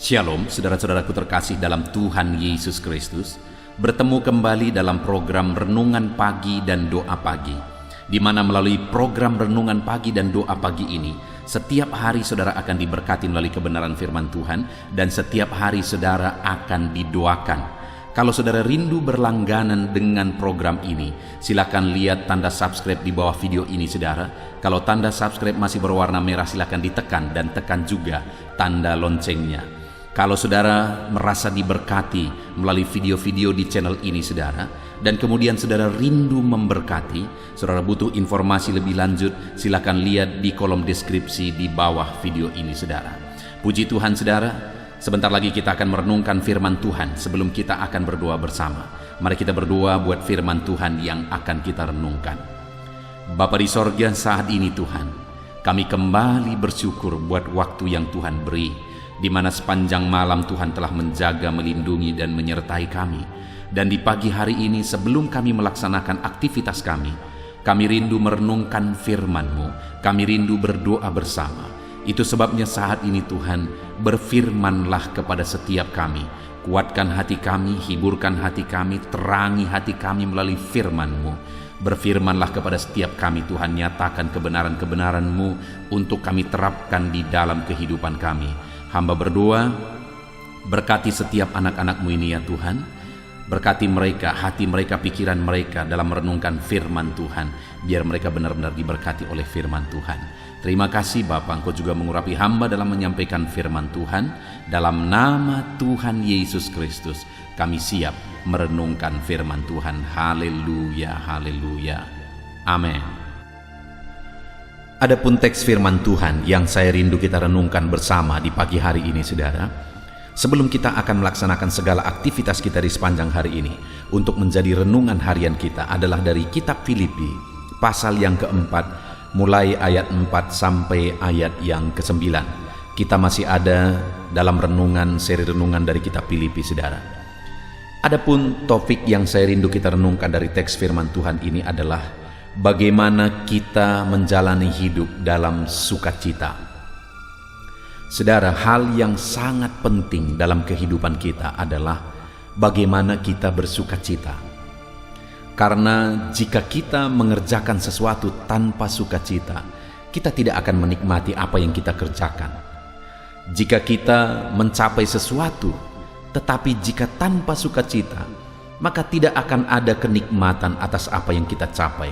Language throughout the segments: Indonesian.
Shalom, saudara-saudaraku terkasih dalam Tuhan Yesus Kristus. Bertemu kembali dalam program Renungan Pagi dan Doa Pagi, di mana melalui program Renungan Pagi dan Doa Pagi ini, setiap hari saudara akan diberkati melalui kebenaran firman Tuhan, dan setiap hari saudara akan didoakan. Kalau saudara rindu berlangganan dengan program ini, silakan lihat tanda subscribe di bawah video ini saudara. Kalau tanda subscribe masih berwarna merah, silakan ditekan dan tekan juga tanda loncengnya. Kalau saudara merasa diberkati melalui video-video di channel ini saudara, dan kemudian saudara rindu memberkati, saudara butuh informasi lebih lanjut, silakan lihat di kolom deskripsi di bawah video ini saudara. Puji Tuhan saudara, sebentar lagi kita akan merenungkan firman Tuhan. Sebelum kita akan berdoa bersama, mari kita berdoa buat firman Tuhan yang akan kita renungkan. Bapa di sorga, saat ini Tuhan, kami kembali bersyukur buat waktu yang Tuhan beri, di mana sepanjang malam Tuhan telah menjaga, melindungi, dan menyertai kami. Dan di pagi hari ini sebelum kami melaksanakan aktivitas kami rindu merenungkan firman-Mu, kami rindu berdoa bersama. Itu sebabnya saat ini Tuhan, berfirmanlah kepada setiap kami. Kuatkan hati kami, hiburkan hati kami, terangi hati kami melalui firman-Mu. Berfirmanlah kepada setiap kami Tuhan, nyatakan kebenaran-kebenaran-Mu untuk kami terapkan di dalam kehidupan kami. Hamba berdoa, berkati setiap anak-anak-Mu ini ya Tuhan. Berkati mereka, hati mereka, pikiran mereka dalam merenungkan firman Tuhan, biar mereka benar-benar diberkati oleh firman Tuhan. Terima kasih Bapa, Engkau juga mengurapi hamba dalam menyampaikan firman Tuhan. Dalam nama Tuhan Yesus Kristus, kami siap merenungkan firman Tuhan. Haleluya, haleluya. Amin. Adapun teks firman Tuhan yang saya rindu kita renungkan bersama di pagi hari ini saudara, sebelum kita akan melaksanakan segala aktivitas kita di sepanjang hari ini, untuk menjadi renungan harian kita adalah dari kitab Filipi pasal yang keempat, mulai ayat 4 sampai ayat yang ke-9. Kita masih ada dalam renungan, seri renungan dari kitab Filipi saudara. Adapun topik yang saya rindu kita renungkan dari teks firman Tuhan ini adalah bagaimana kita menjalani hidup dalam sukacita. Saudara, hal yang sangat penting dalam kehidupan kita adalah bagaimana kita bersukacita. Karena jika kita mengerjakan sesuatu tanpa sukacita, kita tidak akan menikmati apa yang kita kerjakan. Jika kita mencapai sesuatu, tetapi jika tanpa sukacita, maka tidak akan ada kenikmatan atas apa yang kita capai.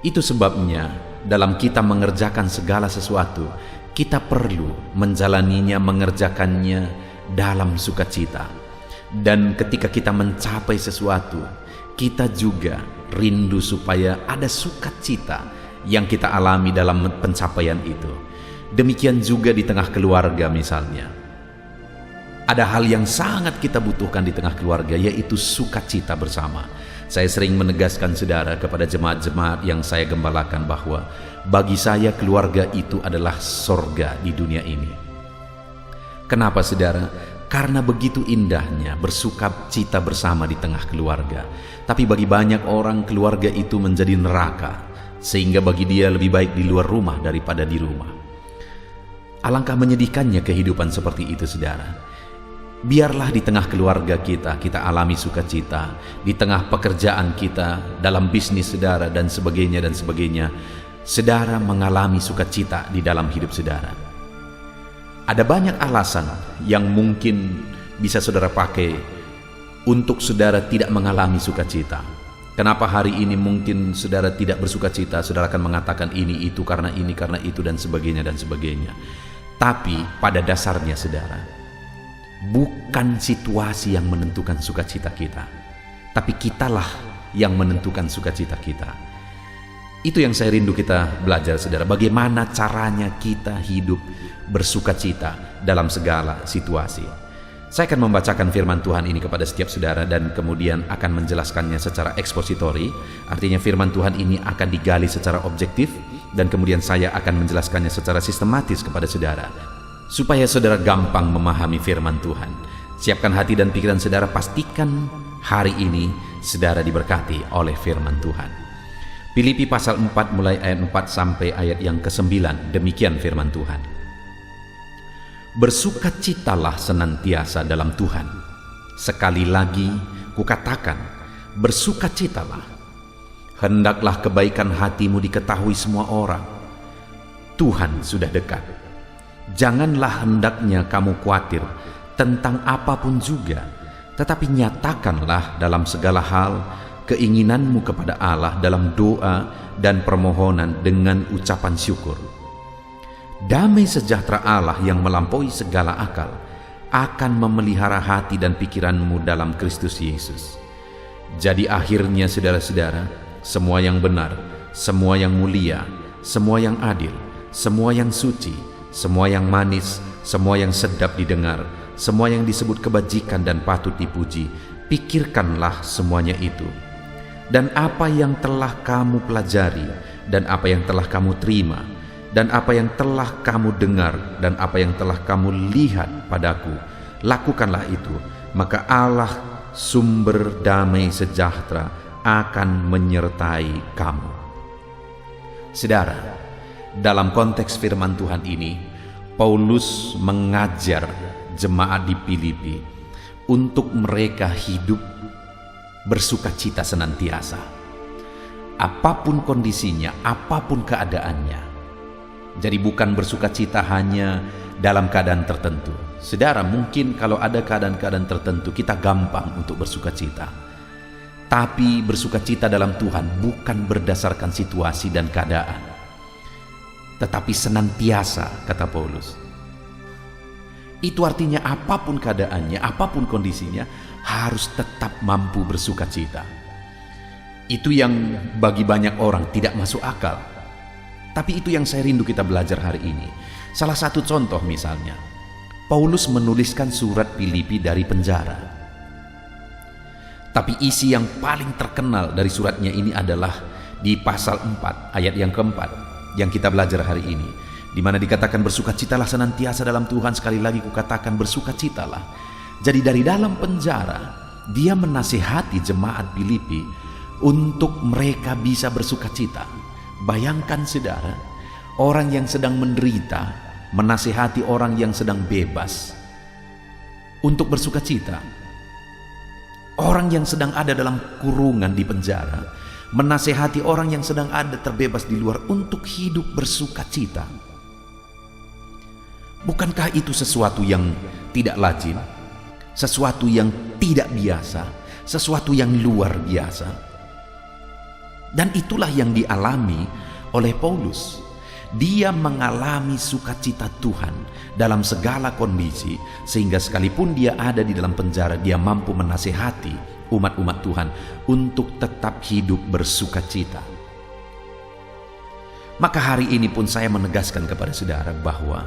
Itu sebabnya dalam kita mengerjakan segala sesuatu, kita perlu menjalaninya, mengerjakannya dalam sukacita. Dan ketika kita mencapai sesuatu, kita juga rindu supaya ada sukacita yang kita alami dalam pencapaian itu. Demikian juga di tengah keluarga misalnya. Ada hal yang sangat kita butuhkan di tengah keluarga, yaitu sukacita bersama. Saya sering menegaskan saudara kepada jemaat-jemaat yang saya gembalakan bahwa bagi saya keluarga itu adalah sorga di dunia ini. Kenapa saudara? Karena begitu indahnya bersukacita bersama di tengah keluarga. Tapi bagi banyak orang keluarga itu menjadi neraka, sehingga bagi dia lebih baik di luar rumah daripada di rumah. Alangkah menyedihkannya kehidupan seperti itu saudara. Biarlah di tengah keluarga kita alami sukacita, di tengah pekerjaan kita, dalam bisnis saudara dan sebagainya, saudara mengalami sukacita di dalam hidup saudara. Ada banyak alasan yang mungkin bisa saudara pakai untuk saudara tidak mengalami sukacita. Kenapa hari ini mungkin saudara tidak bersukacita? Saudara akan mengatakan ini, itu, karena ini, karena itu, dan sebagainya. Tapi pada dasarnya saudara, bukan situasi yang menentukan sukacita kita, tapi kitalah yang menentukan sukacita kita. Itu yang saya rindu kita belajar saudara, bagaimana caranya kita hidup bersukacita dalam segala situasi. Saya akan membacakan firman Tuhan ini kepada setiap saudara dan kemudian akan menjelaskannya secara ekspositori. Artinya firman Tuhan ini akan digali secara objektif dan kemudian saya akan menjelaskannya secara sistematis kepada saudara, supaya saudara gampang memahami firman Tuhan. Siapkan hati dan pikiran saudara, pastikan hari ini saudara diberkati oleh firman Tuhan. Filipi pasal 4 mulai ayat 4 sampai ayat yang ke-9, demikian firman Tuhan. Bersukacitalah senantiasa dalam Tuhan. Sekali lagi kukatakan, bersukacitalah. Hendaklah kebaikan hatimu diketahui semua orang. Tuhan sudah dekat. Janganlah hendaknya kamu khawatir tentang apapun juga, tetapi nyatakanlah dalam segala hal keinginanmu kepada Allah dalam doa dan permohonan dengan ucapan syukur. Damai sejahtera Allah yang melampaui segala akal akan memelihara hati dan pikiranmu dalam Kristus Yesus. Jadi akhirnya saudara-saudara, semua yang benar, semua yang mulia, semua yang adil, semua yang suci, semua yang manis, semua yang sedap didengar, semua yang disebut kebajikan dan patut dipuji, pikirkanlah semuanya itu. Dan apa yang telah kamu pelajari, dan apa yang telah kamu terima, dan apa yang telah kamu dengar, dan apa yang telah kamu lihat padaku, lakukanlah itu, maka Allah sumber damai sejahtera akan menyertai kamu. Saudara, dalam konteks firman Tuhan ini, Paulus mengajar jemaat di Filipi untuk mereka hidup bersukacita senantiasa. Apapun kondisinya, apapun keadaannya. Jadi bukan bersukacita hanya dalam keadaan tertentu. Saudara, mungkin kalau ada keadaan-keadaan tertentu kita gampang untuk bersukacita. Tapi bersukacita dalam Tuhan bukan berdasarkan situasi dan keadaan, tetapi senantiasa, kata Paulus. Itu artinya apapun keadaannya, apapun kondisinya, harus tetap mampu bersukacita. Itu yang bagi banyak orang tidak masuk akal. Tapi itu yang saya rindu kita belajar hari ini. Salah satu contoh misalnya, Paulus menuliskan surat Filipi dari penjara. Tapi isi yang paling terkenal dari suratnya ini adalah di pasal 4 ayat yang keempat yang kita belajar hari ini, di mana dikatakan bersukacitalah senantiasa dalam Tuhan. Sekali lagi kukatakan bersukacitalah. Jadi dari dalam penjara dia menasihati jemaat Filipi untuk mereka bisa bersukacita. Bayangkan saudara, orang yang sedang menderita menasihati orang yang sedang bebas untuk bersukacita. Orang yang sedang ada dalam kurungan di penjara menasihati orang yang sedang ada terbebas di luar untuk hidup bersukacita. Bukankah itu sesuatu yang tidak lazim, sesuatu yang tidak biasa, sesuatu yang luar biasa? Dan itulah yang dialami oleh Paulus. Dia mengalami sukacita Tuhan dalam segala kondisi, sehingga sekalipun dia ada di dalam penjara, dia mampu menasihati umat-umat Tuhan untuk tetap hidup bersukacita. Maka hari ini pun saya menegaskan kepada saudara bahwa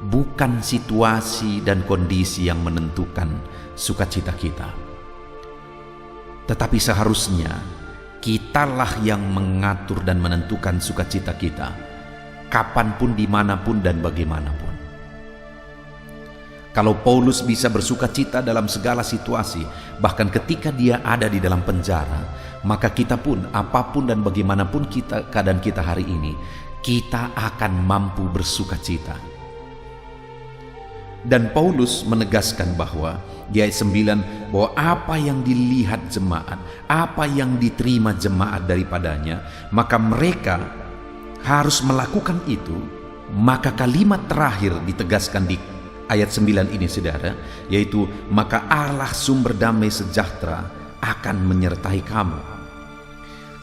bukan situasi dan kondisi yang menentukan sukacita kita, tetapi seharusnya kitalah yang mengatur dan menentukan sukacita kita, kapanpun, dimanapun, dan bagaimanapun. Kalau Paulus bisa bersukacita dalam segala situasi, bahkan ketika dia ada di dalam penjara, maka kita pun, apapun dan bagaimanapun keadaan kita hari ini, kita akan mampu bersukacita. Dan Paulus menegaskan bahwa di ayat 9, bahwa apa yang dilihat jemaat, apa yang diterima jemaat daripadanya, maka mereka harus melakukan itu. Maka kalimat terakhir ditegaskan di ayat 9 ini saudara, yaitu maka Allah sumber damai sejahtera akan menyertai kamu.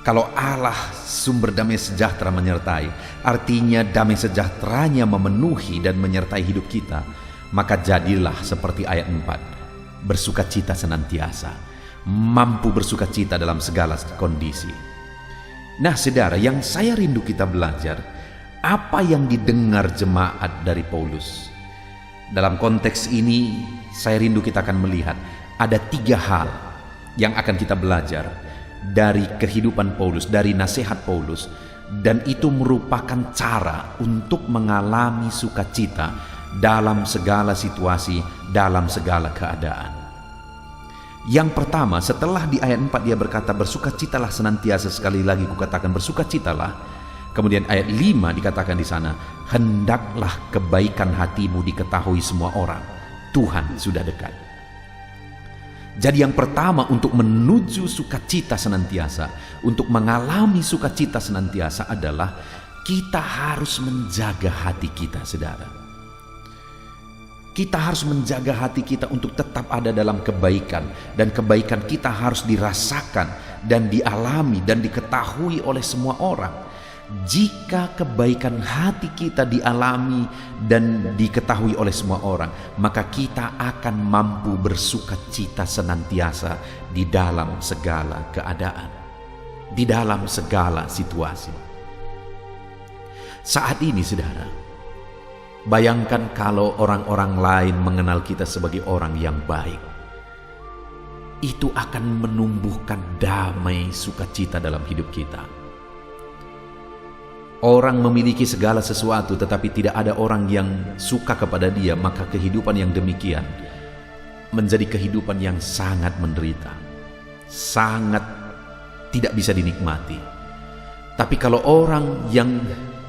Kalau Allah sumber damai sejahtera menyertai, artinya damai sejahteranya memenuhi dan menyertai hidup kita. Maka jadilah seperti ayat 4, bersukacita senantiasa, mampu bersukacita dalam segala kondisi. Nah saudara, yang saya rindu kita belajar, apa yang didengar jemaat dari Paulus. Dalam konteks ini, saya rindu kita akan melihat ada 3 hal yang akan kita belajar dari kehidupan Paulus, dari nasihat Paulus, dan itu merupakan cara untuk mengalami sukacita dalam segala situasi, dalam segala keadaan. Yang pertama, setelah di ayat 4 dia berkata bersukacitalah senantiasa, sekali lagi kukatakan bersukacitalah. Kemudian ayat 5 dikatakan di sana, hendaklah kebaikan hatimu diketahui semua orang, Tuhan sudah dekat. Jadi yang pertama untuk menuju sukacita senantiasa, untuk mengalami sukacita senantiasa adalah kita harus menjaga hati kita, saudara. Kita harus menjaga hati kita untuk tetap ada dalam kebaikan, dan kebaikan kita harus dirasakan dan dialami dan diketahui oleh semua orang. Jika kebaikan hati kita dialami dan diketahui oleh semua orang, maka kita akan mampu bersukacita senantiasa di dalam segala keadaan, di dalam segala situasi. Saat ini, saudara, bayangkan kalau orang-orang lain mengenal kita sebagai orang yang baik. Itu akan menumbuhkan damai sukacita dalam hidup kita. Orang memiliki segala sesuatu tetapi tidak ada orang yang suka kepada dia, maka kehidupan yang demikian menjadi kehidupan yang sangat menderita, sangat tidak bisa dinikmati. Tapi kalau orang yang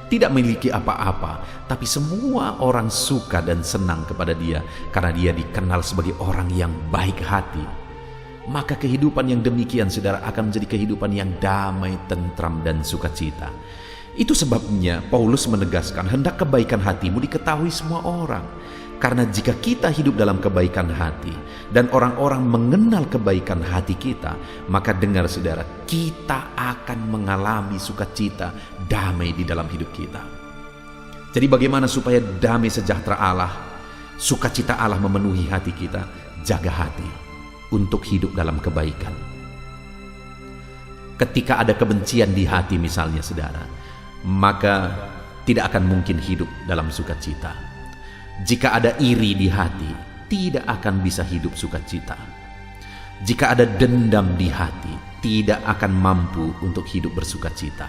tidak memiliki apa-apa, tapi semua orang suka dan senang kepada dia karena dia dikenal sebagai orang yang baik hati, maka kehidupan yang demikian, saudara, akan menjadi kehidupan yang damai, tentram, dan sukacita. Itu sebabnya Paulus menegaskan, hendak kebaikan hatimu diketahui semua orang. Karena jika kita hidup dalam kebaikan hati dan orang-orang mengenal kebaikan hati kita, maka dengar, saudara, kita akan mengalami sukacita, damai di dalam hidup kita. Jadi bagaimana supaya damai sejahtera Allah, sukacita Allah memenuhi hati kita? Jaga hati untuk hidup dalam kebaikan. Ketika ada kebencian di hati misalnya, saudara, maka tidak akan mungkin hidup dalam sukacita. Jika ada iri di hati, tidak akan bisa hidup sukacita. Jika ada dendam di hati, tidak akan mampu untuk hidup bersukacita.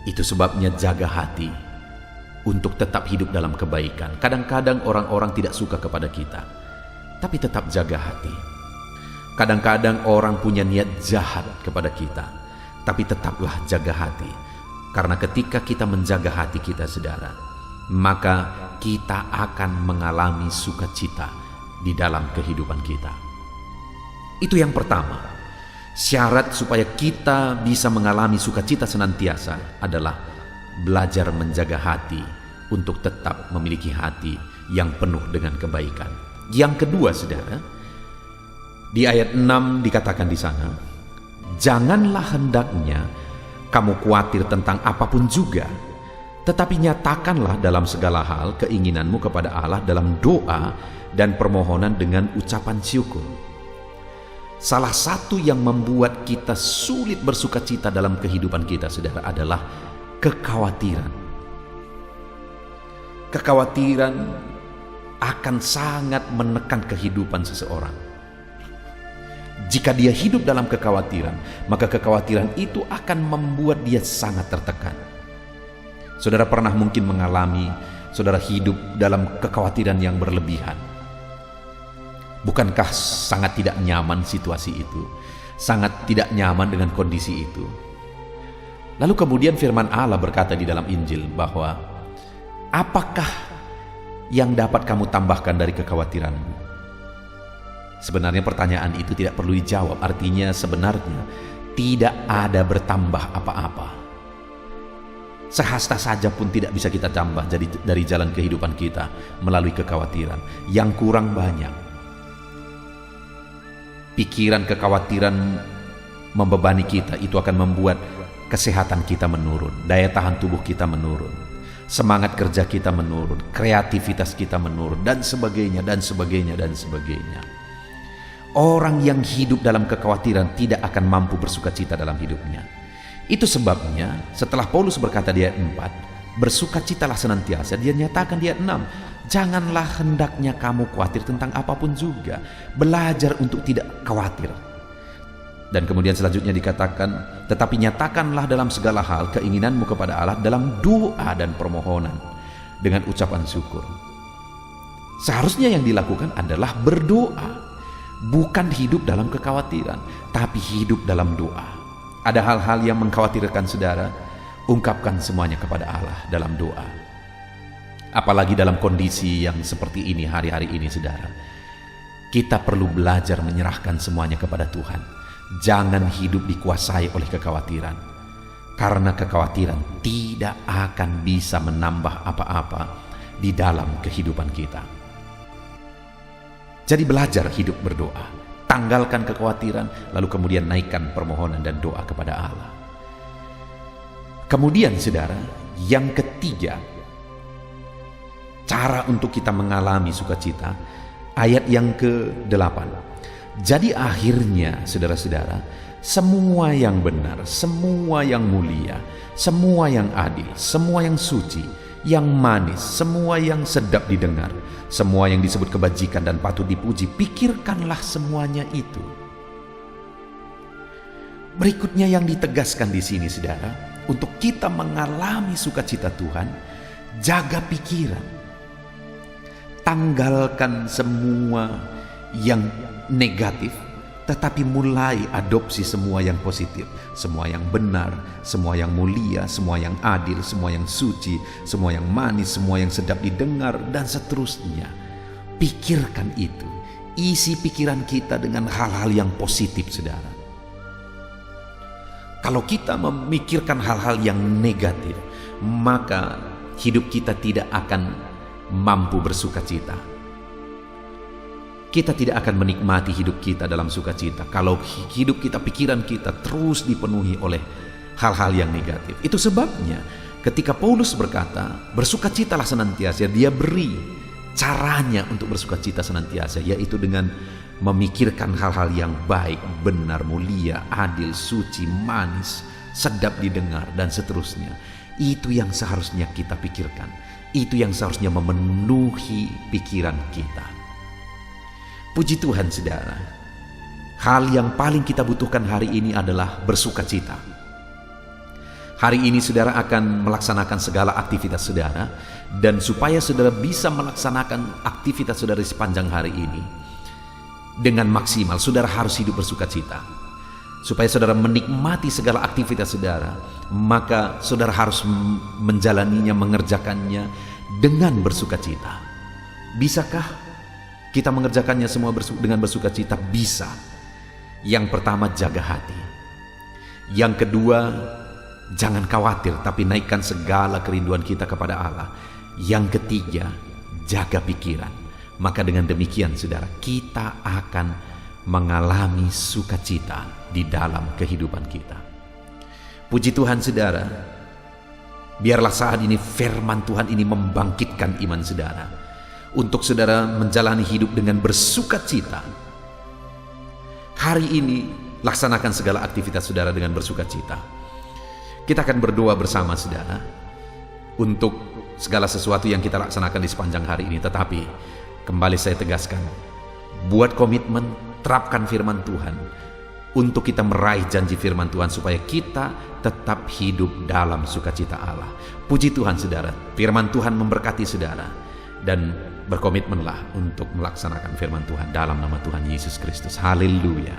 Itu sebabnya jaga hati untuk tetap hidup dalam kebaikan. Kadang-kadang orang-orang tidak suka kepada kita, tapi tetap jaga hati. Kadang-kadang orang punya niat jahat kepada kita, tapi tetaplah jaga hati. Karena ketika kita menjaga hati kita, saudara, maka kita akan mengalami sukacita di dalam kehidupan kita. Itu yang pertama. Syarat supaya kita bisa mengalami sukacita senantiasa adalah belajar menjaga hati untuk tetap memiliki hati yang penuh dengan kebaikan. Yang kedua, saudara, di ayat 6 dikatakan di sana, janganlah hendaknya kamu khawatir tentang apapun juga, tetapi nyatakanlah dalam segala hal keinginanmu kepada Allah dalam doa dan permohonan dengan ucapan syukur. Salah satu yang membuat kita sulit bersukacita dalam kehidupan kita, saudara, adalah kekhawatiran. Kekhawatiran akan sangat menekan kehidupan seseorang. Jika dia hidup dalam kekhawatiran, maka kekhawatiran itu akan membuat dia sangat tertekan. Saudara pernah mungkin mengalami, saudara hidup dalam kekhawatiran yang berlebihan. Bukankah sangat tidak nyaman situasi itu? Sangat tidak nyaman dengan kondisi itu. Lalu kemudian firman Allah berkata di dalam Injil bahwa, apakah yang dapat kamu tambahkan dari kekhawatiranmu? Sebenarnya pertanyaan itu tidak perlu dijawab. Artinya sebenarnya tidak ada bertambah apa-apa. Sehasta saja pun tidak bisa kita tambah dari jalan kehidupan kita melalui kekhawatiran. Yang kurang banyak. Pikiran kekhawatiran membebani kita, itu akan membuat kesehatan kita menurun, daya tahan tubuh kita menurun, semangat kerja kita menurun, kreativitas kita menurun, dan sebagainya, dan sebagainya, dan sebagainya. Orang yang hidup dalam kekhawatiran tidak akan mampu bersukacita dalam hidupnya. Itu sebabnya setelah Paulus berkata di ayat 4, bersukacitalah senantiasa, dia nyatakan di ayat 6, janganlah hendaknya kamu khawatir tentang apapun juga. Belajar untuk tidak khawatir. Dan kemudian selanjutnya dikatakan, tetapi nyatakanlah dalam segala hal keinginanmu kepada Allah dalam doa dan permohonan dengan ucapan syukur. Seharusnya yang dilakukan adalah berdoa. Bukan hidup dalam kekhawatiran, tapi hidup dalam doa. Ada hal-hal yang mengkhawatirkan saudara, ungkapkan semuanya kepada Allah dalam doa. Apalagi dalam kondisi yang seperti ini hari-hari ini, saudara. Kita perlu belajar menyerahkan semuanya kepada Tuhan. Jangan hidup dikuasai oleh kekhawatiran. Karena kekhawatiran tidak akan bisa menambah apa-apa di dalam kehidupan kita. Jadi belajar hidup berdoa. Tanggalkan kekhawatiran, lalu kemudian naikkan permohonan dan doa kepada Allah. Kemudian saudara, yang ketiga, cara untuk kita mengalami sukacita, ayat yang ke-8. Jadi akhirnya saudara-saudara, semua yang benar, semua yang mulia, semua yang adil, semua yang suci, yang manis, semua yang sedap didengar, semua yang disebut kebajikan dan patut dipuji, pikirkanlah semuanya itu. Berikutnya yang ditegaskan di sini, saudara, untuk kita mengalami sukacita Tuhan, jaga pikiran. Tanggalkan semua yang negatif, tetapi mulai adopsi semua yang positif, semua yang benar, semua yang mulia, semua yang adil, semua yang suci, semua yang manis, semua yang sedap didengar, dan seterusnya. Pikirkan itu, isi pikiran kita dengan hal-hal yang positif, saudara. Kalau kita memikirkan hal-hal yang negatif, maka hidup kita tidak akan mampu bersukacita. Kita tidak akan menikmati hidup kita dalam sukacita kalau hidup kita, pikiran kita terus dipenuhi oleh hal-hal yang negatif. Itu sebabnya ketika Paulus berkata, bersukacitalah senantiasa, dia beri caranya untuk bersukacita senantiasa, yaitu dengan memikirkan hal-hal yang baik, benar, mulia, adil, suci, manis, sedap didengar, dan seterusnya. Itu yang seharusnya kita pikirkan. Itu yang seharusnya memenuhi pikiran kita. Puji Tuhan, saudara. Hal yang paling kita butuhkan hari ini adalah bersukacita. Hari ini saudara akan melaksanakan segala aktivitas saudara, dan supaya saudara bisa melaksanakan aktivitas saudara di sepanjang hari ini dengan maksimal, saudara harus hidup bersukacita. Supaya saudara menikmati segala aktivitas saudara, maka saudara harus menjalaninya, mengerjakannya dengan bersukacita. Bisakah kita mengerjakannya semua dengan bersukacita? Bisa. Yang pertama, jaga hati. Yang kedua, jangan khawatir, tapi naikkan segala kerinduan kita kepada Allah. Yang ketiga, jaga pikiran. Maka dengan demikian, saudara, kita akan mengalami sukacita di dalam kehidupan kita. Puji Tuhan, saudara. Biarlah saat ini firman Tuhan ini membangkitkan iman saudara, untuk saudara menjalani hidup dengan bersukacita. Hari ini laksanakan segala aktivitas saudara dengan bersukacita. Kita akan berdoa bersama saudara untuk segala sesuatu yang kita laksanakan di sepanjang hari ini. Tetapi kembali saya tegaskan, buat komitmen, terapkan firman Tuhan untuk kita meraih janji firman Tuhan, supaya kita tetap hidup dalam sukacita Allah. Puji Tuhan, saudara. Firman Tuhan memberkati saudara, dan berkomitmenlah untuk melaksanakan firman Tuhan dalam nama Tuhan Yesus Kristus. Haleluya.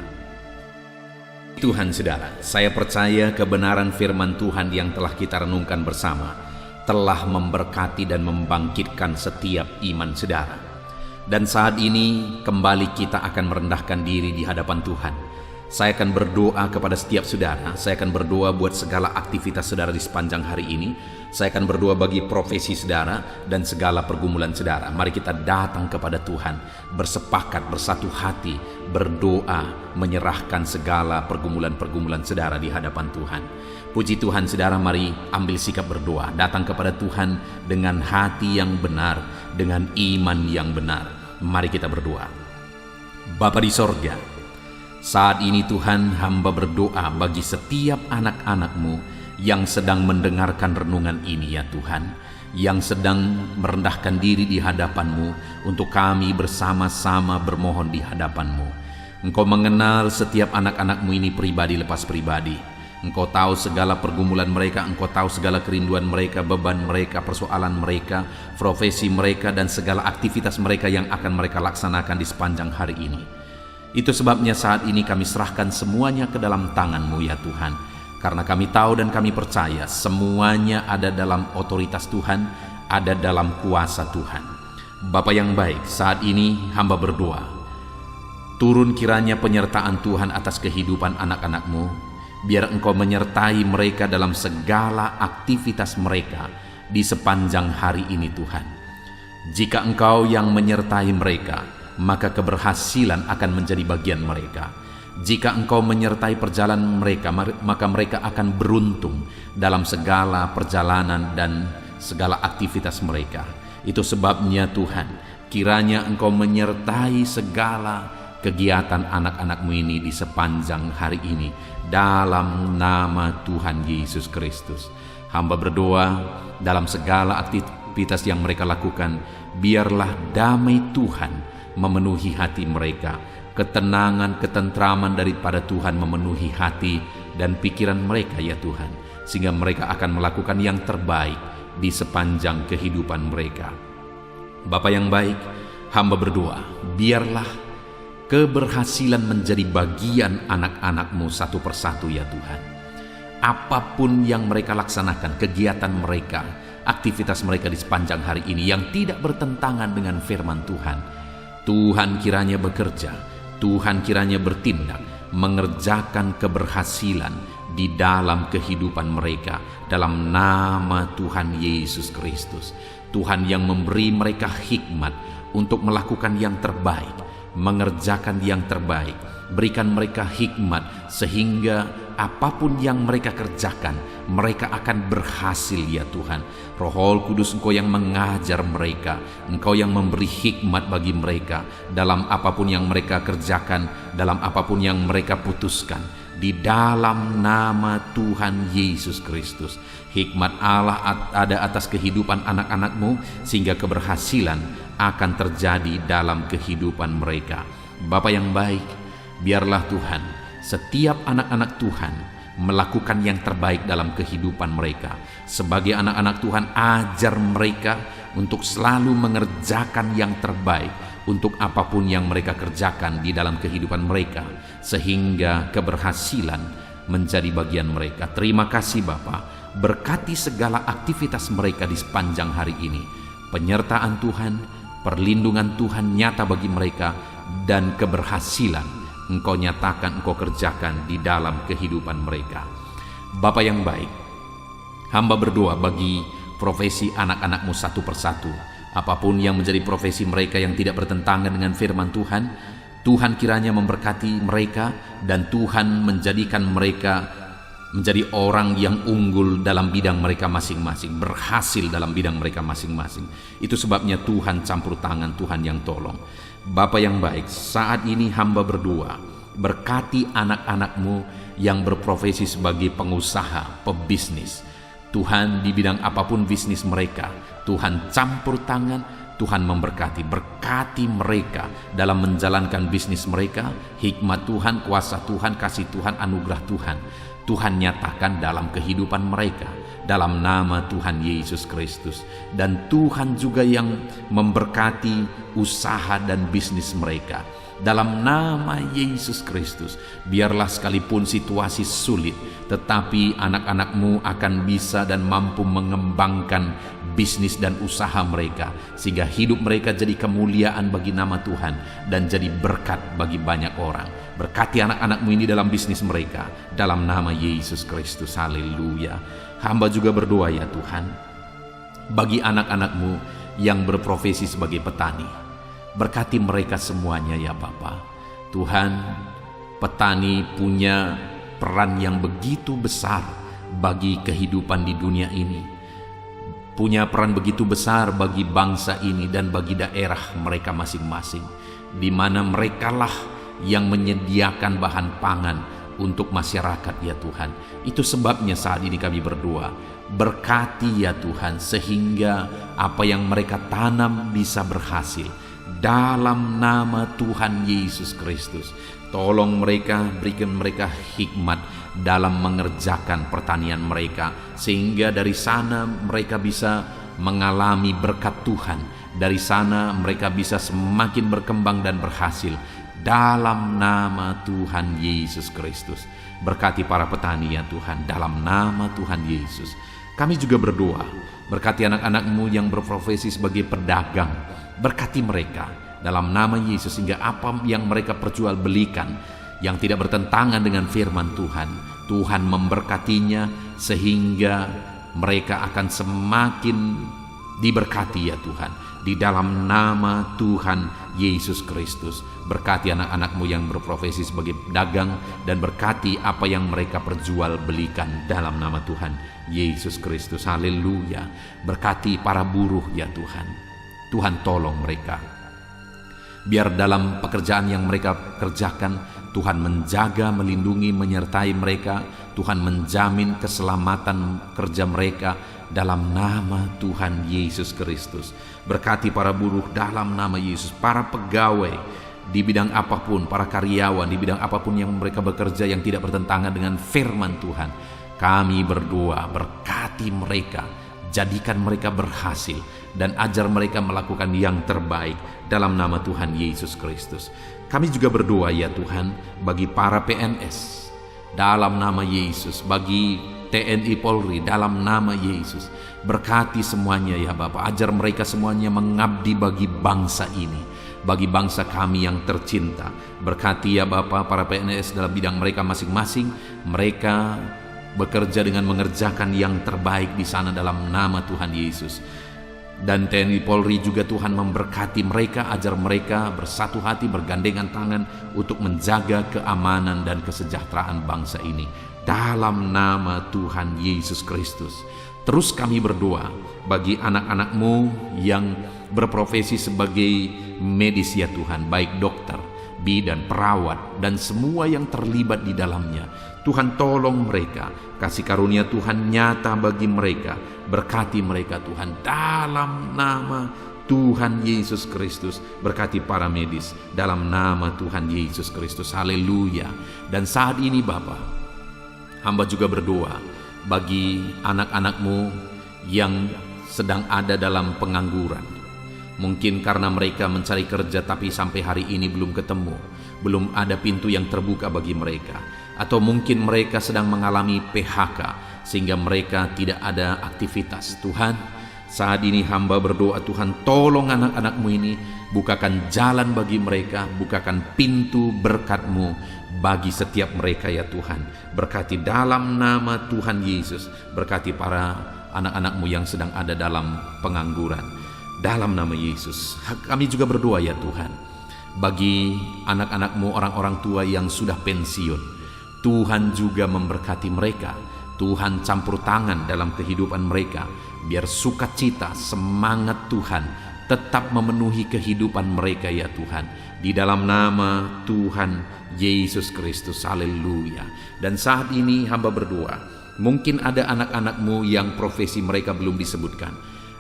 Tuhan, saudara, saya percaya kebenaran firman Tuhan yang telah kita renungkan bersama telah memberkati dan membangkitkan setiap iman saudara. Dan saat ini kembali kita akan merendahkan diri di hadapan Tuhan. Saya akan berdoa kepada setiap saudara. Saya akan berdoa buat segala aktivitas saudara di sepanjang hari ini. Saya akan berdoa bagi profesi saudara dan segala pergumulan saudara. Mari kita datang kepada Tuhan, bersepakat, bersatu hati, berdoa, menyerahkan segala pergumulan-pergumulan saudara di hadapan Tuhan. Puji Tuhan, saudara, mari ambil sikap berdoa. Datang kepada Tuhan dengan hati yang benar, dengan iman yang benar. Mari kita berdoa. Bapa di sorga, saat ini Tuhan, hamba berdoa bagi setiap anak-anak-Mu yang sedang mendengarkan renungan ini, ya Tuhan, yang sedang merendahkan diri di hadapan-Mu, untuk kami bersama-sama bermohon di hadapan-Mu. Engkau mengenal setiap anak-anak-Mu ini pribadi lepas pribadi. Engkau tahu segala pergumulan mereka, Engkau tahu segala kerinduan mereka, beban mereka, persoalan mereka, profesi mereka, dan segala aktivitas mereka yang akan mereka laksanakan di sepanjang hari ini. Itu sebabnya saat ini kami serahkan semuanya ke dalam tangan-Mu, ya Tuhan. Karena kami tahu dan kami percaya semuanya ada dalam otoritas Tuhan, ada dalam kuasa Tuhan. Bapa yang baik, saat ini hamba berdoa, turun kiranya penyertaan Tuhan atas kehidupan anak-anak-Mu, biar Engkau menyertai mereka dalam segala aktivitas mereka di sepanjang hari ini Tuhan. Jika Engkau yang menyertai mereka, maka keberhasilan akan menjadi bagian mereka. Jika Engkau menyertai perjalanan mereka, maka mereka akan beruntung dalam segala perjalanan dan segala aktivitas mereka. Itu sebabnya Tuhan, kiranya Engkau menyertai segala kegiatan anak-anak-Mu ini di sepanjang hari ini, dalam nama Tuhan Yesus Kristus. Hamba berdoa dalam segala aktivitas yang mereka lakukan, biarlah damai Tuhan memenuhi hati mereka. Ketenangan, ketentraman daripada Tuhan memenuhi hati dan pikiran mereka ya Tuhan, sehingga mereka akan melakukan yang terbaik di sepanjang kehidupan mereka. Bapa yang baik, hamba berdoa, biarlah keberhasilan menjadi bagian anak-anak-Mu satu persatu ya Tuhan. Apapun yang mereka laksanakan, kegiatan mereka, aktivitas mereka di sepanjang hari ini yang tidak bertentangan dengan firman Tuhan, Tuhan kiranya bekerja, Tuhan kiranya bertindak, mengerjakan keberhasilan di dalam kehidupan mereka, dalam nama Tuhan Yesus Kristus. Tuhan yang memberi mereka hikmat untuk melakukan yang terbaik, mengerjakan yang terbaik. Berikan mereka hikmat sehingga apapun yang mereka kerjakan, mereka akan berhasil ya Tuhan. Roh Kudus, Engkau yang mengajar mereka, Engkau yang memberi hikmat bagi mereka dalam apapun yang mereka kerjakan, dalam apapun yang mereka putuskan, di dalam nama Tuhan Yesus Kristus. Hikmat Allah ada atas kehidupan anak-anak-Mu, sehingga keberhasilan akan terjadi dalam kehidupan mereka. Bapa yang baik, biarlah Tuhan, setiap anak-anak Tuhan melakukan yang terbaik dalam kehidupan mereka. Sebagai anak-anak Tuhan, ajar mereka untuk selalu mengerjakan yang terbaik untuk apapun yang mereka kerjakan di dalam kehidupan mereka, sehingga keberhasilan menjadi bagian mereka. Terima kasih Bapa, berkati segala aktivitas mereka di sepanjang hari ini. Penyertaan Tuhan, perlindungan Tuhan nyata bagi mereka, dan keberhasilan Engkau nyatakan, Engkau kerjakan di dalam kehidupan mereka. Bapa yang baik, hamba berdoa bagi profesi anak-anak-Mu satu persatu. Apapun yang menjadi profesi mereka yang tidak bertentangan dengan firman Tuhan, Tuhan kiranya memberkati mereka, dan Tuhan menjadikan mereka menjadi orang yang unggul dalam bidang mereka masing-masing, berhasil dalam bidang mereka masing-masing. Itu sebabnya Tuhan campur tangan, Tuhan yang tolong. Bapa yang baik, saat ini hamba berdoa, berkati anak-anak-Mu yang berprofesi sebagai pengusaha, pebisnis. Tuhan, di bidang apapun bisnis mereka, Tuhan campur tangan, Tuhan memberkati. Berkati mereka dalam menjalankan bisnis mereka. Hikmat Tuhan, kuasa Tuhan, kasih Tuhan, anugerah Tuhan, Tuhan nyatakan dalam kehidupan mereka, dalam nama Tuhan Yesus Kristus. Dan Tuhan juga yang memberkati usaha dan bisnis mereka, dalam nama Yesus Kristus. Biarlah sekalipun situasi sulit, tetapi anak-anak-Mu akan bisa dan mampu mengembangkan bisnis dan usaha mereka, sehingga hidup mereka jadi kemuliaan bagi nama Tuhan dan jadi berkat bagi banyak orang. Berkati anak-anak-Mu ini dalam bisnis mereka, dalam nama Yesus Kristus. Haleluya. Hamba juga berdoa ya Tuhan, bagi anak-anak-Mu yang berprofesi sebagai petani, berkati mereka semuanya ya Bapa. Tuhan, petani punya peran yang begitu besar bagi kehidupan di dunia ini, punya peran begitu besar bagi bangsa ini dan bagi daerah mereka masing-masing, di mana merekalah yang menyediakan bahan pangan untuk masyarakat ya Tuhan. Itu sebabnya saat ini kami berdoa, berkati ya Tuhan, sehingga apa yang mereka tanam bisa berhasil, dalam nama Tuhan Yesus Kristus. Tolong mereka, berikan mereka hikmat dalam mengerjakan pertanian mereka, sehingga dari sana mereka bisa mengalami berkat Tuhan. Dari sana mereka bisa semakin berkembang dan berhasil. dalam nama Tuhan Yesus Kristus. Berkati para petani ya Tuhan, dalam nama Tuhan Yesus. Kami juga berdoa, berkati anak-anak-Mu yang berprofesi sebagai pedagang, berkati mereka dalam nama Yesus, sehingga apa yang mereka perjualbelikan yang tidak bertentangan dengan firman Tuhan, Tuhan memberkatinya sehingga mereka akan semakin diberkati ya Tuhan. Di dalam nama Tuhan Yesus Kristus, berkati anak-anak-Mu yang berprofesi sebagai pedagang, dan berkati apa yang mereka perjualbelikan dalam nama Tuhan Yesus Kristus. Haleluya. Berkati para buruh ya Tuhan. Tuhan tolong mereka. Biar dalam pekerjaan yang mereka kerjakan, Tuhan menjaga, melindungi, menyertai mereka. Tuhan menjamin keselamatan kerja mereka dalam nama Tuhan Yesus Kristus. Berkati para buruh dalam nama Yesus, para pegawai di bidang apapun, para karyawan di bidang apapun yang mereka bekerja yang tidak bertentangan dengan firman Tuhan. Kami berdoa, berkati mereka, jadikan mereka berhasil, dan ajar mereka melakukan yang terbaik dalam nama Tuhan Yesus Kristus. Kami juga berdoa ya Tuhan bagi para PNS dalam nama Yesus, bagi TNI Polri dalam nama Yesus. Berkati semuanya ya Bapa, ajar mereka semuanya mengabdi bagi bangsa ini, bagi bangsa kami yang tercinta. Berkati ya Bapa para PNS dalam bidang mereka masing-masing. Mereka bekerja dengan mengerjakan yang terbaik di sana dalam nama Tuhan Yesus. Dan TNI Polri juga Tuhan memberkati mereka, ajar mereka bersatu hati, bergandengan tangan untuk menjaga keamanan dan kesejahteraan bangsa ini dalam nama Tuhan Yesus Kristus. Terus kami berdoa bagi anak-anak-Mu yang berprofesi sebagai medis ya Tuhan, baik dokter, bidan, perawat, dan semua yang terlibat di dalamnya. Tuhan tolong mereka, kasih karunia Tuhan nyata bagi mereka, berkati mereka Tuhan dalam nama Tuhan Yesus Kristus. Berkati para medis dalam nama Tuhan Yesus Kristus. Haleluya. Dan saat ini Bapa, hamba juga berdoa bagi anak-anak-Mu yang sedang ada dalam pengangguran. Mungkin karena mereka mencari kerja tapi sampai hari ini belum ketemu, belum ada pintu yang terbuka bagi mereka. Atau mungkin mereka sedang mengalami PHK sehingga mereka tidak ada aktivitas. Tuhan, saat ini hamba berdoa, Tuhan tolong anak-anak-Mu ini, bukakan jalan bagi mereka, bukakan pintu berkat-Mu bagi setiap mereka ya Tuhan. Berkati dalam nama Tuhan Yesus, berkati para anak-anak-Mu yang sedang ada dalam pengangguran dalam nama Yesus. Kami juga berdoa ya Tuhan bagi anak-anak-Mu, orang-orang tua yang sudah pensiun. Tuhan juga memberkati mereka. Tuhan campur tangan dalam kehidupan mereka, biar sukacita, semangat Tuhan tetap memenuhi kehidupan mereka ya Tuhan, di dalam nama Tuhan Yesus Kristus. Haleluya. Dan saat ini hamba berdoa, mungkin ada anak-anak-Mu yang profesi mereka belum disebutkan.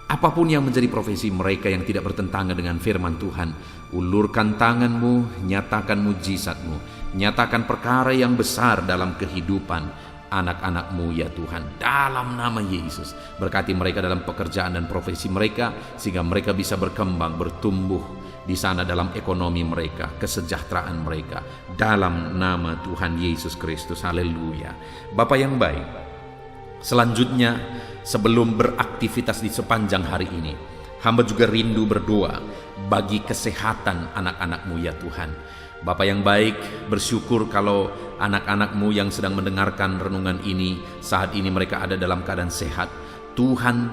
Apapun yang menjadi profesi mereka yang tidak bertentangan dengan firman Tuhan, ulurkan tangan-Mu, nyatakan mujizat-Mu, nyatakan perkara yang besar dalam kehidupan anak-anak-Mu ya Tuhan, dalam nama Yesus. Berkati mereka dalam pekerjaan dan profesi mereka, sehingga mereka bisa berkembang, bertumbuh di sana dalam ekonomi mereka, kesejahteraan mereka, dalam nama Tuhan Yesus Kristus. Haleluya. Bapa yang baik, selanjutnya sebelum beraktivitas di sepanjang hari ini, hamba juga rindu berdoa bagi kesehatan anak-anak-Mu ya Tuhan. Bapa yang baik, bersyukur kalau anak-anak-Mu yang sedang mendengarkan renungan ini, saat ini mereka ada dalam keadaan sehat. Tuhan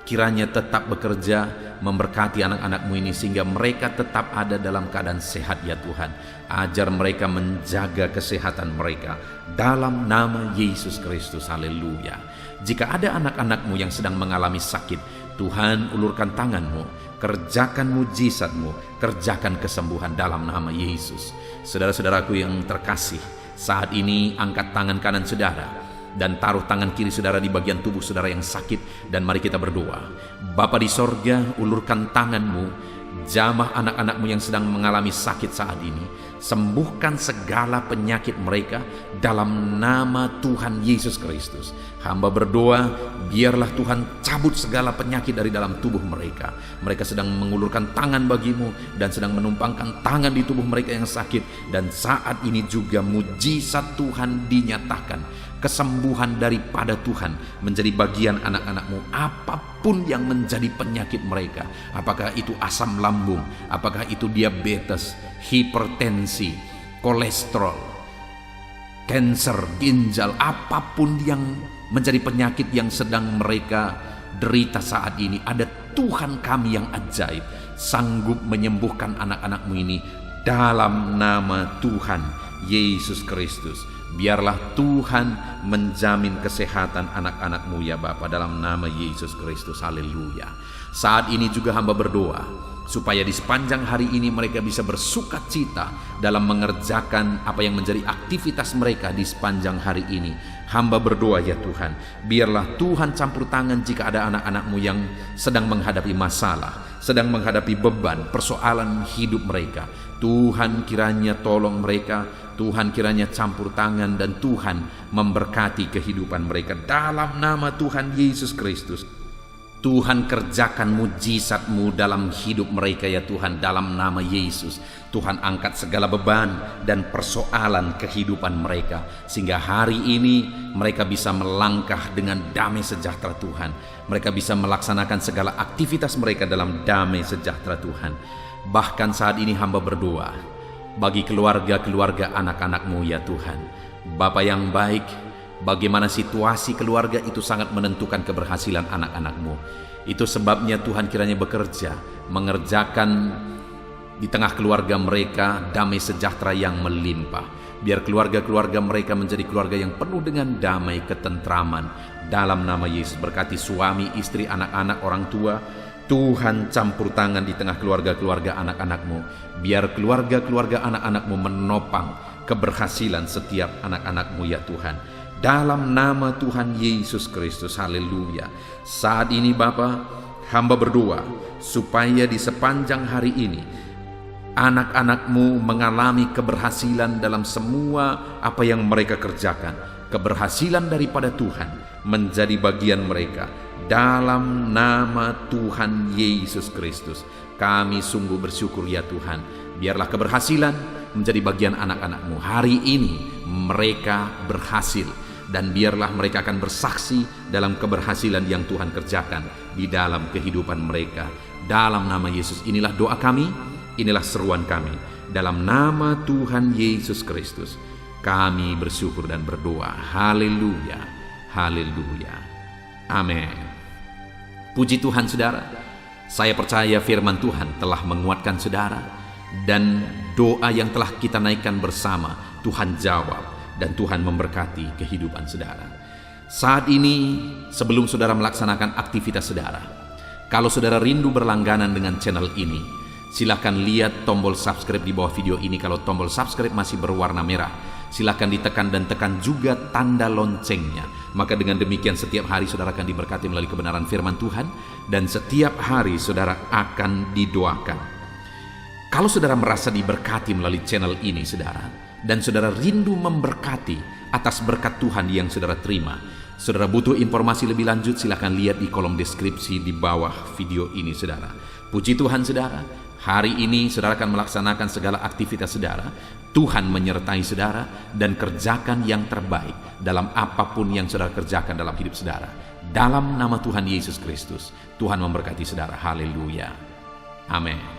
kiranya tetap bekerja memberkati anak-anak-Mu ini sehingga mereka tetap ada dalam keadaan sehat ya Tuhan. Ajar mereka menjaga kesehatan mereka dalam nama Yesus Kristus. Haleluya. Jika ada anak-anak-Mu yang sedang mengalami sakit, Tuhan ulurkan tangan-Mu, kerjakan mujizat-Mu, kerjakan kesembuhan dalam nama Yesus. Saudara-saudaraku yang terkasih, saat ini angkat tangan kanan saudara dan taruh tangan kiri saudara di bagian tubuh saudara yang sakit, dan mari kita berdoa. Bapa di sorga, ulurkan tangan-Mu, jamah anak-anak-Mu yang sedang mengalami sakit saat ini. sembuhkan segala penyakit mereka dalam nama Tuhan Yesus Kristus. Hamba berdoa, biarlah Tuhan cabut segala penyakit dari dalam tubuh mereka. Mereka sedang mengulurkan tangan bagimu dan sedang menumpangkan tangan di tubuh mereka yang sakit. Dan saat ini juga mujizat Tuhan dinyatakan. Kesembuhan daripada Tuhan menjadi bagian anak-anakmu. Apapun yang menjadi penyakit mereka, apakah itu asam lambung, apakah itu diabetes, hipertensi, kolesterol, kanker ginjal, apapun yang menjadi penyakit yang sedang mereka derita saat ini, ada Tuhan kami yang ajaib sanggup menyembuhkan anak-anakmu ini dalam nama Tuhan Yesus Kristus. Biarlah Tuhan menjamin kesehatan anak-anakmu ya Bapa, dalam nama Yesus Kristus. Haleluya. Saat ini juga hamba berdoa supaya di sepanjang hari ini mereka bisa bersukacita dalam mengerjakan apa yang menjadi aktivitas mereka di sepanjang hari ini. Hamba berdoa ya Tuhan, biarlah Tuhan campur tangan jika ada anak-anakmu yang sedang menghadapi masalah, sedang menghadapi beban, persoalan hidup mereka. Tuhan kiranya tolong mereka, Tuhan kiranya campur tangan, dan Tuhan memberkati kehidupan mereka dalam nama Tuhan Yesus Kristus. Tuhan kerjakan mujizat-Mu dalam hidup mereka ya Tuhan, dalam nama Yesus. Tuhan angkat segala beban dan persoalan kehidupan mereka, sehingga hari ini mereka bisa melangkah dengan damai sejahtera Tuhan. Mereka bisa melaksanakan segala aktivitas mereka dalam damai sejahtera Tuhan. Bahkan saat ini hamba berdoa bagi keluarga-keluarga anak-anak-Mu ya Tuhan. Bapa yang baik, bagaimana situasi keluarga itu sangat menentukan keberhasilan anak-anak-Mu. Itu sebabnya Tuhan kiranya bekerja, mengerjakan di tengah keluarga mereka damai sejahtera yang melimpah. Biar keluarga-keluarga mereka menjadi keluarga yang penuh dengan damai ketentraman. Dalam nama Yesus, berkati suami, istri, anak-anak, orang tua. Tuhan campur tangan di tengah keluarga-keluarga anak-anak-Mu. Biar keluarga-keluarga anak-anak-Mu menopang keberhasilan setiap anak-anak-Mu ya Tuhan. Dalam nama Tuhan Yesus Kristus. Haleluya. Saat ini Bapa, hamba berdoa supaya di sepanjang hari ini anak-anak-Mu mengalami keberhasilan dalam semua apa yang mereka kerjakan. Keberhasilan daripada Tuhan menjadi bagian mereka. Dalam nama Tuhan Yesus Kristus, kami sungguh bersyukur ya Tuhan. Biarlah keberhasilan menjadi bagian anak-anak-Mu. Hari ini mereka berhasil, dan biarlah mereka akan bersaksi dalam keberhasilan yang Tuhan kerjakan di dalam kehidupan mereka. Dalam nama Yesus, inilah doa kami, inilah seruan kami. Dalam nama Tuhan Yesus Kristus, kami bersyukur dan berdoa. Haleluya, haleluya, amin. Puji Tuhan saudara, saya percaya firman Tuhan telah menguatkan saudara, dan doa yang telah kita naikkan bersama Tuhan jawab, dan Tuhan memberkati kehidupan saudara. Saat ini sebelum saudara melaksanakan aktivitas saudara, kalau saudara rindu berlangganan dengan channel ini, silakan lihat tombol subscribe di bawah video ini. Kalau tombol subscribe masih berwarna merah, silakan ditekan dan tekan juga tanda loncengnya. Maka dengan demikian setiap hari saudara akan diberkati melalui kebenaran firman Tuhan, dan setiap hari saudara akan didoakan. Kalau saudara merasa diberkati melalui channel ini saudara, dan saudara rindu memberkati atas berkat Tuhan yang saudara terima, saudara butuh informasi lebih lanjut, silakan lihat di kolom deskripsi di bawah video ini saudara. Puji Tuhan saudara, hari ini saudara akan melaksanakan segala aktivitas saudara. Tuhan menyertai saudara, dan kerjakan yang terbaik dalam apapun yang saudara kerjakan dalam hidup saudara. Dalam nama Tuhan Yesus Kristus, Tuhan memberkati saudara. Haleluya, amin.